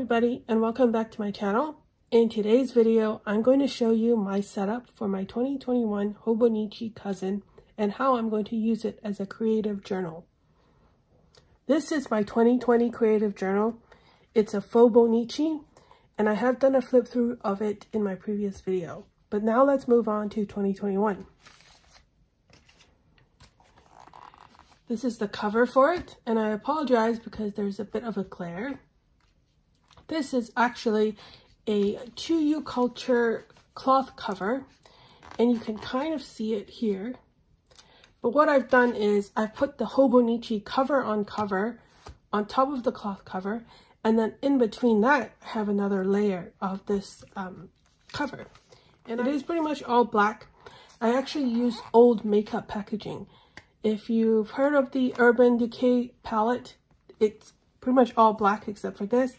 everybody, and welcome back to my channel. In today's video, I'm going to show you my setup for my 2021 Hobonichi Cousin and how I'm going to use it as a creative journal. This is my 2020 creative journal. It's a Fauxbonichi, and I have done a flip through of it in my previous video. But now let's move on to 2021. This is the cover for it, and I apologize because there's a bit of a glare. This is actually a Chuyu Culture cloth cover, and you can kind of see it here. But what I've done is I've put the Hobonichi cover on top of the cloth cover, and then in between that I have another layer of this cover. And it is pretty much all black. I actually use old makeup packaging. If you've heard of the Urban Decay palette, it's pretty much all black except for this,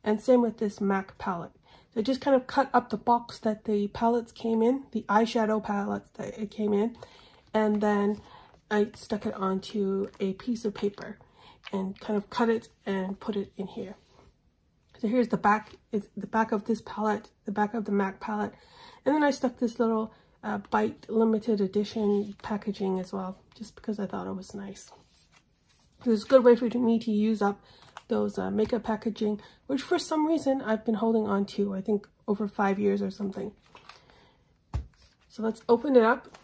and same with this MAC palette. So I just kind of cut up the box that the palettes came in, the eyeshadow palettes that it came in, and then I stuck it onto a piece of paper and kind of cut it and put it in here. So here's the back, it's the back of this palette, the back of the MAC palette, and then I stuck this little Bite limited edition packaging as well, just because I thought it was nice. It was a good way for me to use up those makeup packaging, which for some reason I've been holding on to, I think over 5 years or something. So let's open it up.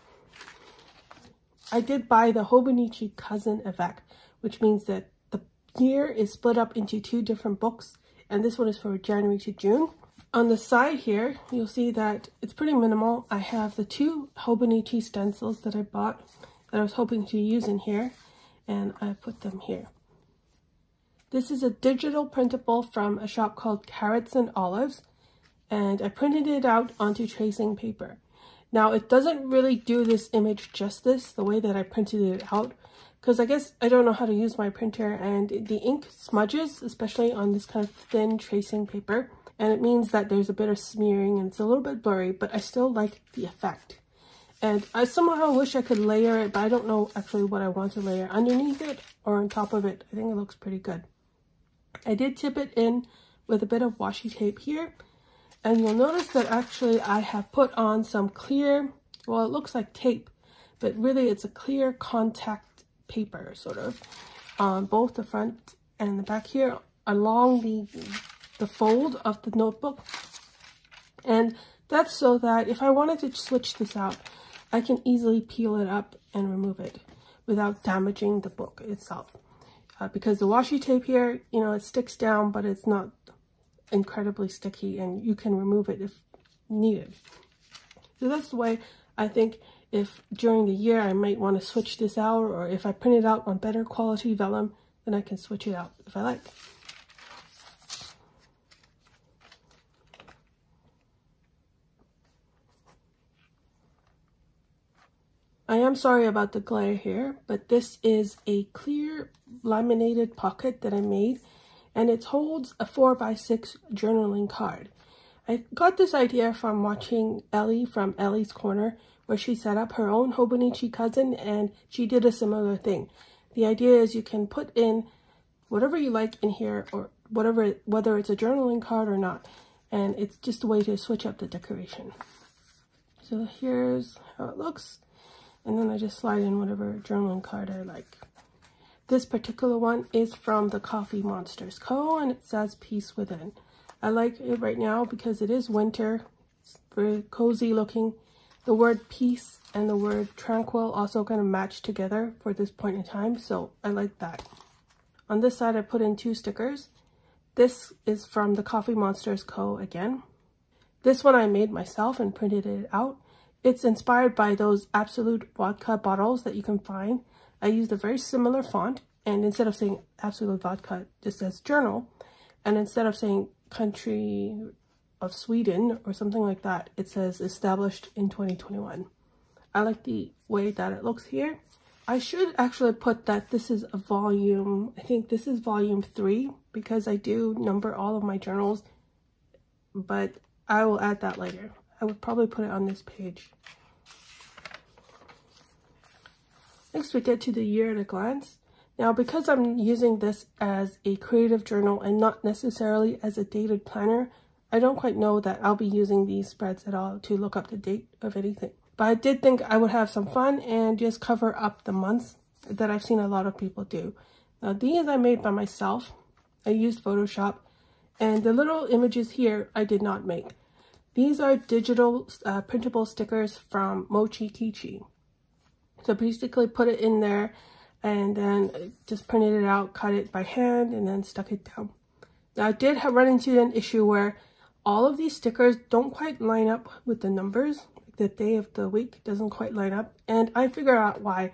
I did buy the Hobonichi Cousin Avec, which means that the year is split up into 2 different books, and this one is for January to June. On the side here, you'll see that it's pretty minimal. I have the 2 Hobonichi stencils that I bought that I was hoping to use in here, and I put them here. This is a digital printable from a shop called Carrots and Olives, and I printed it out onto tracing paper. Now, it doesn't really do this image justice the way that I printed it out, because I guess I don't know how to use my printer, and the ink smudges, especially on this kind of thin tracing paper. And it means that there's a bit of smearing and it's a little bit blurry, but I still like the effect. And I somehow wish I could layer it, but I don't know actually what I want to layer underneath it or on top of it. I think it looks pretty good. I did tip it in with a bit of washi tape here. And you'll notice that actually I have put on some clear, well, it looks like tape, but really it's a clear contact paper sort of on both the front and the back here along the fold of the notebook, and that's so that if I wanted to switch this out, I can easily peel it up and remove it without damaging the book itself, because the washi tape here, you know, it sticks down, but it's not incredibly sticky, and you can remove it if needed. So that's the way I think if during the year I might want to switch this out, or if I print it out on better quality vellum, then I can switch it out if I like. I am sorry about the glare here, but this is a clear laminated pocket that I made, and it holds a 4x6 journaling card. I got this idea from watching Ellie from Ellie's Corner, where she set up her own Hobonichi Cousin, and she did a similar thing. The idea is you can put in whatever you like in here, or whatever, whether it's a journaling card or not, and it's just a way to switch up the decoration. So here's how it looks. And then I just slide in whatever journaling card I like. This particular one is from the Coffee Monsters Co. and it says Peace Within. I like it right now because it is winter. It's very cozy looking. The word peace and the word tranquil also kind of match together for this point in time, so I like that. On this side I put in 2 stickers. This is from the Coffee Monsters Co. again. This one I made myself and printed it out. It's inspired by those Absolute Vodka bottles that you can find. I used a very similar font, and instead of saying Absolute Vodka, it just says journal. And instead of saying country of Sweden or something like that, it says established in 2021. I like the way that it looks here. I should actually put that this is a volume, I think this is volume 3, because I do number all of my journals, but I will add that later. I would probably put it on this page. Next we get to the year at a glance. Now, because I'm using this as a creative journal and not necessarily as a dated planner, I don't quite know that I'll be using these spreads at all to look up the date of anything. But I did think I would have some fun and just cover up the months that I've seen a lot of people do. Now, these I made by myself. I used Photoshop, and the little images here I did not make. These are digital printable stickers from Mochi Kichi. So basically put it in there and then just printed it out, cut it by hand, and then stuck it down. Now, I did run into an issue where all of these stickers don't quite line up with the numbers. The day of the week doesn't quite line up, and I figured out why.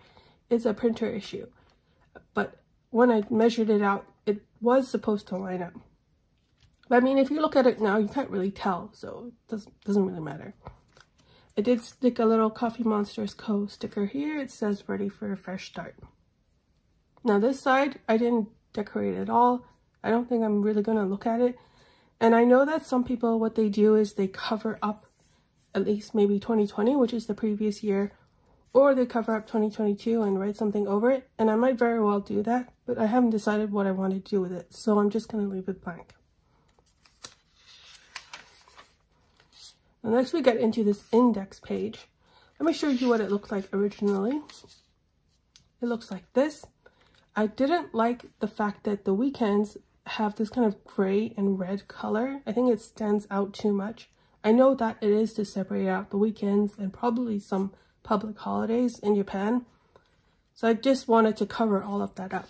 It's a printer issue. But when I measured it out, it was supposed to line up. But I mean, if you look at it now, you can't really tell, so it doesn't really matter. I did stick a little Coffee Monsters Co. sticker here. It says ready for a fresh start. Now this side, I didn't decorate at all. I don't think I'm really going to look at it. And I know that some people, what they do is they cover up at least maybe 2020, which is the previous year, or they cover up 2022 and write something over it. And I might very well do that, but I haven't decided what I want to do with it. So I'm just going to leave it blank. Now, next we get into this index page. Let me show you what it looked like originally. It looks like this. I didn't like the fact that the weekends have this kind of gray and red color. I think it stands out too much. I know that it is to separate out the weekends and probably some public holidays in Japan. So I just wanted to cover all of that up.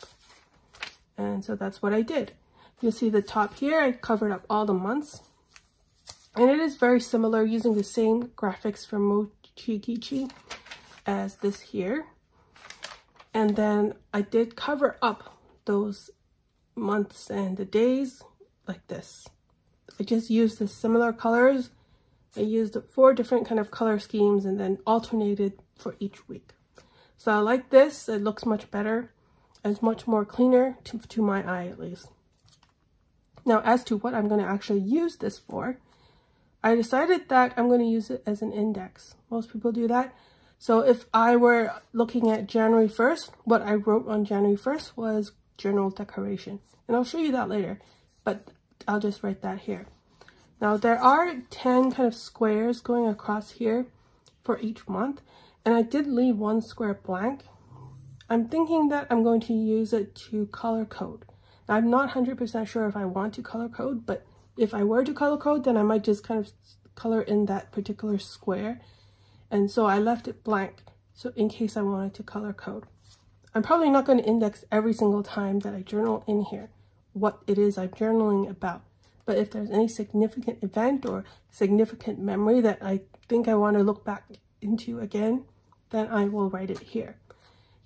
And so that's what I did. You'll see the top here, I covered up all the months. And it is very similar, using the same graphics from Mochi Kichi as this here. And then I did cover up those months and the days like this. I just used the similar colors. I used 4 different kind of color schemes and then alternated for each week. So I like this. It looks much better. It's much more cleaner to my eye, at least. Now, as to what I'm going to actually use this for, I decided that I'm going to use it as an index. Most people do that. So if I were looking at January 1st, what I wrote on January 1st was journal decoration. And I'll show you that later, but I'll just write that here. Now, there are 10 kind of squares going across here for each month, and I did leave 1 square blank. I'm thinking that I'm going to use it to color code. Now, I'm not 100% sure if I want to color code, but if I were to color code, then I might just kind of color in that particular square. And so I left it blank, so in case I wanted to color code. I'm probably not going to index every single time that I journal in here what it is I'm journaling about. But if there's any significant event or significant memory that I think I want to look back into again, then I will write it here.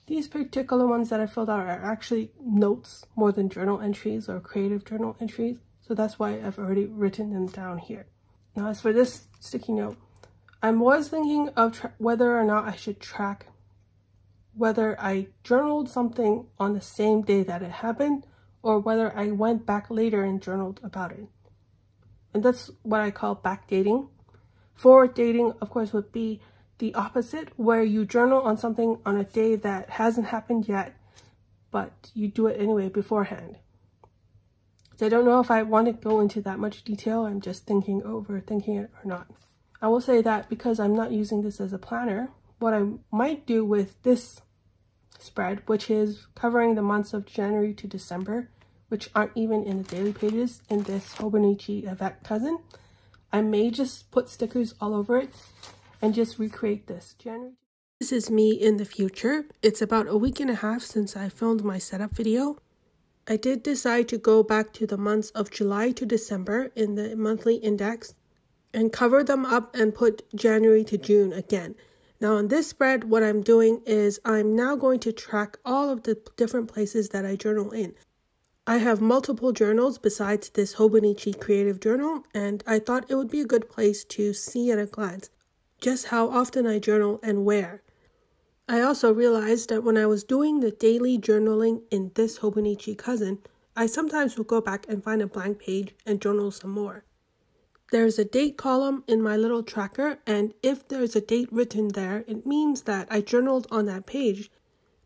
These particular ones that I filled out are actually notes more than journal entries or creative journal entries. So that's why I've already written them down here. Now, as for this sticky note, I was thinking of whether or not I should track whether I journaled something on the same day that it happened or whether I went back later and journaled about it. And that's what I call backdating. Forward dating, of course, would be the opposite, where you journal on something on a day that hasn't happened yet, but you do it anyway beforehand. So I don't know if I want to go into that much detail. I'm just overthinking it or not. I will say that because I'm not using this as a planner, what I might do with this spread, which is covering the months of January to December, which aren't even in the daily pages in this Hobonichi Cousin, I may just put stickers all over it and just recreate this. This is me in the future. It's about a week and a half since I filmed my setup video. I did decide to go back to the months of July to December in the monthly index and cover them up and put January to June again. Now on this spread, what I'm doing is I'm now going to track all of the different places that I journal in. I have multiple journals besides this Hobonichi creative journal, and I thought it would be a good place to see at a glance just how often I journal and where. I also realized that when I was doing the daily journaling in this Hobonichi Cousin, I sometimes would go back and find a blank page and journal some more. There's a date column in my little tracker, and if there's a date written there, it means that I journaled on that page.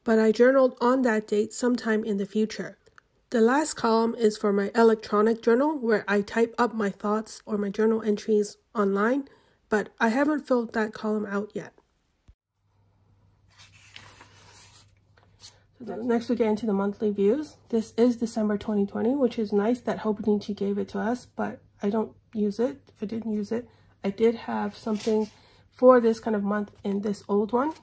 but I journaled on that date sometime in the future. The last column is for my electronic journal, where I type up my thoughts or my journal entries online, but I haven't filled that column out yet. So next we get into the monthly views. This is December 2020, which is nice that Hobonichi gave it to us, but I don't use it. I didn't use it. I did have something for this kind of month in this old one.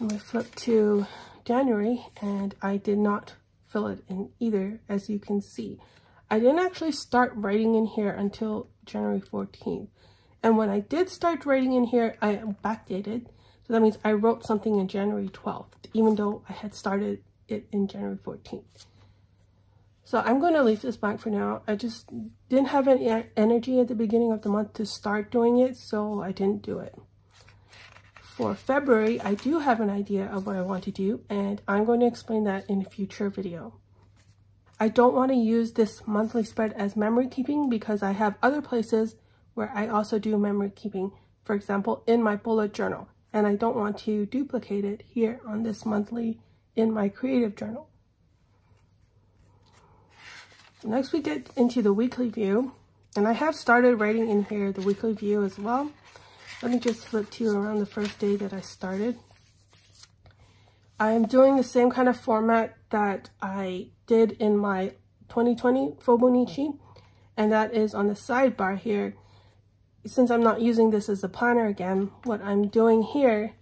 And I flipped to January, and I did not fill it in either, as you can see. I didn't actually start writing in here until January 14th. And when I did start writing in here, I backdated. So that means I wrote something in January 12th, even though I had started it in January 14th. So I'm going to leave this blank for now. I just didn't have any energy at the beginning of the month to start doing it, so I didn't do it. For February, I do have an idea of what I want to do, and I'm going to explain that in a future video. I don't want to use this monthly spread as memory keeping because I have other places where I also do memory keeping, for example, in my bullet journal, and I don't want to duplicate it here on this monthly in my creative journal. Next, we get into the weekly view, and I have started writing in here the weekly view as well. Let me just flip to you around the first day that I started. I am doing the same kind of format that I did in my 2020 Fauxbonichi, and that is on the sidebar here. Since I'm not using this as a planner again, what I'm doing here,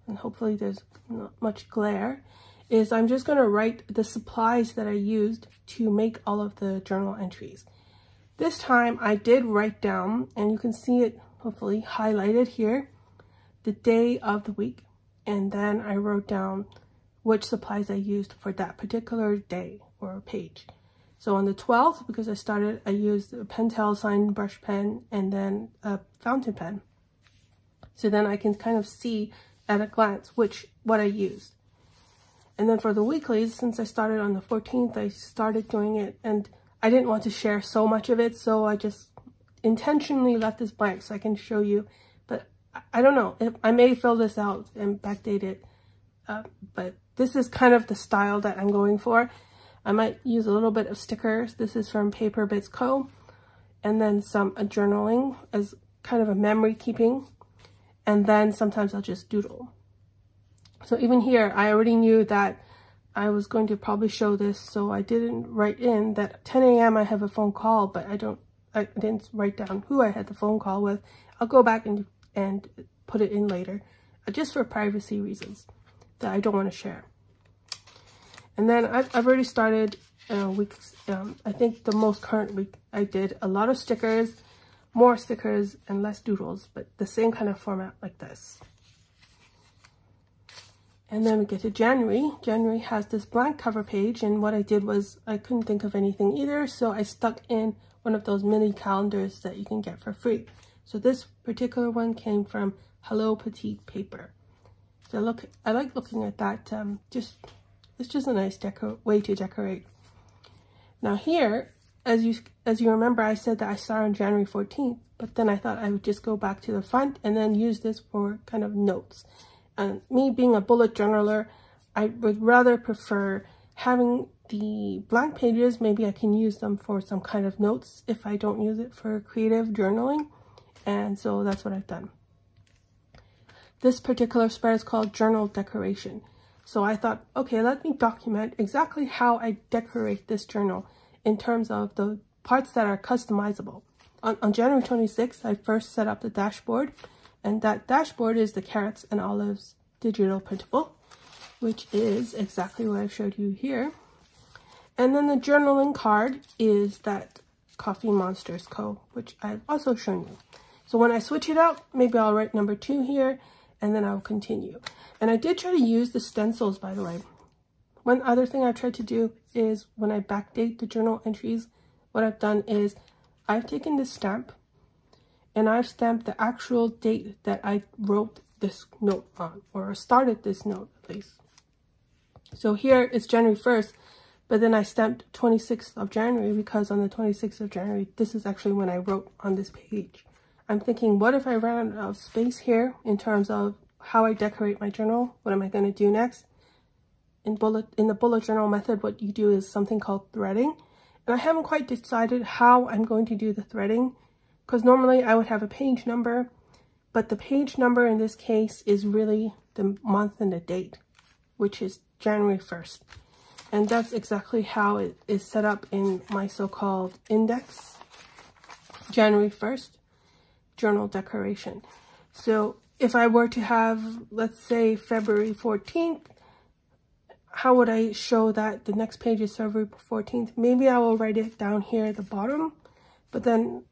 and hopefully there's not much glare, is I'm just going to write the supplies that I used to make all of the journal entries. This time I did write down, and you can see it hopefully highlighted here, the day of the week, and then I wrote down which supplies I used for that particular day or page. So on the 12th, because I used a Pentel sign brush pen and then a fountain pen. So then I can kind of see at a glance what I used. And then for the weeklies, since I started on the 14th, I started doing it, and I didn't want to share so much of it, so I just intentionally left this blank so I can show you. But I don't know, I may fill this out and backdate it, but this is kind of the style that I'm going for. I might use a little bit of stickers. This is from Paper Bits Co. And then some journaling as kind of a memory keeping. And then sometimes I'll just doodle. So even here, I already knew that I was going to probably show this, so I didn't write in that at 10 a.m. I have a phone call, but I didn't write down who I had the phone call with. I'll go back and put it in later, just for privacy reasons that I don't want to share. And then I've already started weeks. I think the most current week I did a lot of stickers, more stickers, and less doodles, but the same kind of format like this. And then we get to January. January has this blank cover page, and what I did was I couldn't think of anything either, so I stuck in one of those mini calendars that you can get for free. So this particular one came from Hello Petite Paper. So I like looking at that. It's just a nice way to decorate. Now here, as you remember, I said that I started on January 14th, but then I thought I would just go back to the front and then use this for kind of notes. And me being a bullet journaler, I would rather prefer having the blank pages. Maybe I can use them for some kind of notes if I don't use it for creative journaling. And so that's what I've done. This particular spread is called Journal Decoration. So I thought, okay, let me document exactly how I decorate this journal in terms of the parts that are customizable. On January 26th, I first set up the dashboard. And that dashboard is the Carrots and Olives digital printable, which is exactly what I've showed you here. And then the journaling card is that Coffee Monsters Co., which I've also shown you. So when I switch it out, maybe I'll write number 2 here, and then I'll continue. And I did try to use the stencils, by the way. One other thing I tried to do is when I backdate the journal entries, what I've done is I've taken this stamp, and I've stamped the actual date that I wrote this note on, or started this note at least. So here it's January 1st, but then I stamped 26th of January because on the 26th of January, this is actually when I wrote on this page. I'm thinking, what if I ran out of space here in terms of how I decorate my journal. What am I going to do next? In the bullet journal method, what you do is something called threading. And I haven't quite decided how I'm going to do the threading, because normally I would have a page number, but the page number in this case is really the month and the date, which is January 1st. And that's exactly how it is set up in my so-called index, January 1st, journal decoration. So if I were to have, let's say, February 14th, how would I show that the next page is February 14th? Maybe I will write it down here at the bottom, but then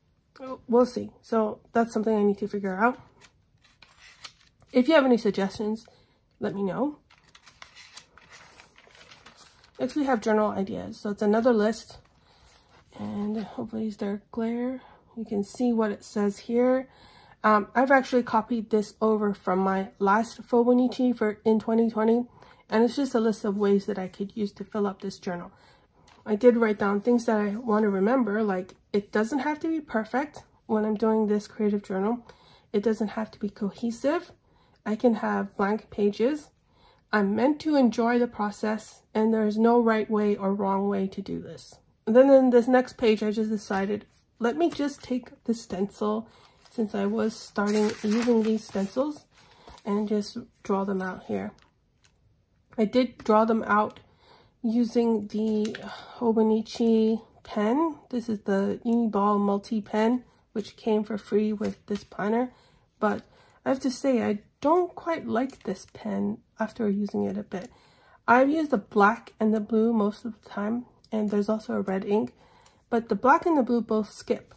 we'll see. So that's something I need to figure out. If you have any suggestions, let me know. Next we have journal ideas. So it's another list, and hopefully is there glare? You can see what it says here. I've actually copied this over from my last Fauxbonichi in 2020, and it's just a list of ways that I could use to fill up this journal. I did write down things that I want to remember, like it doesn't have to be perfect when I'm doing this creative journal. It doesn't have to be cohesive. I can have blank pages. I'm meant to enjoy the process, and there's no right way or wrong way to do this. And then in this next page, I just decided, let me just take the stencil, since I was starting using these stencils, and just draw them out here. I did draw them out using the Hobonichi pen. This is the Uniball multi pen, which came for free with this planner. But I have to say, I don't quite like this pen after using it a bit. I've used the black and the blue most of the time, and there's also a red ink, but the black and the blue both skip.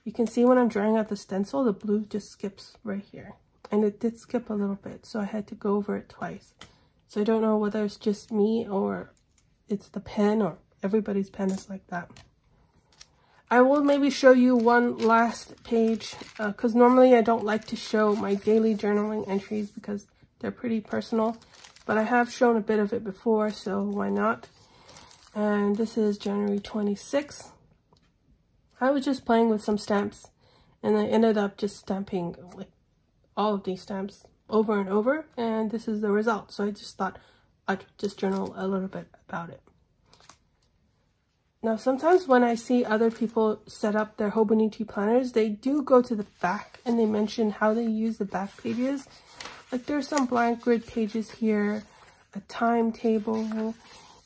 You can see when I'm drawing out the stencil, the blue just skips right here, and it did skip a little bit, so I had to go over it twice. So I don't know whether it's just me or it's the pen, or everybody's pen is like that. I will maybe show you one last page, because normally I don't like to show my daily journaling entries because they're pretty personal, but I have shown a bit of it before, so why not? And this is January 26th. I was just playing with some stamps, and I ended up just stamping like all of these stamps over and over, and this is the result. So I just thought I'd just journal a little bit about it. Now, sometimes when I see other people set up their Hobonichi planners, they do go to the back and they mention how they use the back pages. Like there's some blank grid pages here, a timetable,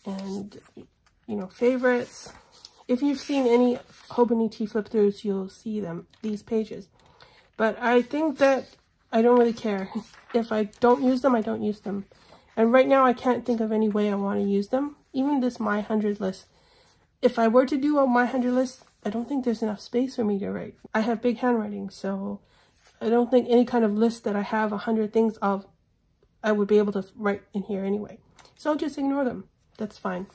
and, you know, favorites. If you've seen any Hobonichi flip-throughs, you'll see these pages. But I think that I don't really care. If I don't use them, I don't use them. And right now, I can't think of any way I want to use them. Even this My 100 list. If I were to do a My 100 list, I don't think there's enough space for me to write. I have big handwriting, so I don't think any kind of list that I have 100 things of, I would be able to write in here anyway. So I'll just ignore them. That's fine.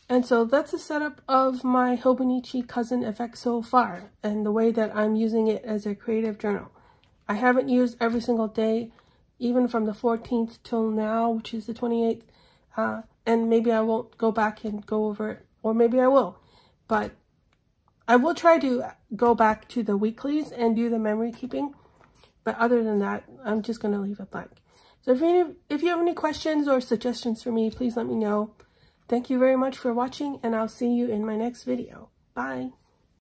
And so that's the setup of my Hobonichi Cousin Avec so far, and the way that I'm using it as a creative journal. I haven't used every single day, even from the 14th till now, which is the 28th. And maybe I won't go back and go over it, or maybe I will. But I will try to go back to the weeklies and do the memory keeping. But other than that, I'm just going to leave it blank. So if you have any questions or suggestions for me, please let me know. Thank you very much for watching, and I'll see you in my next video. Bye!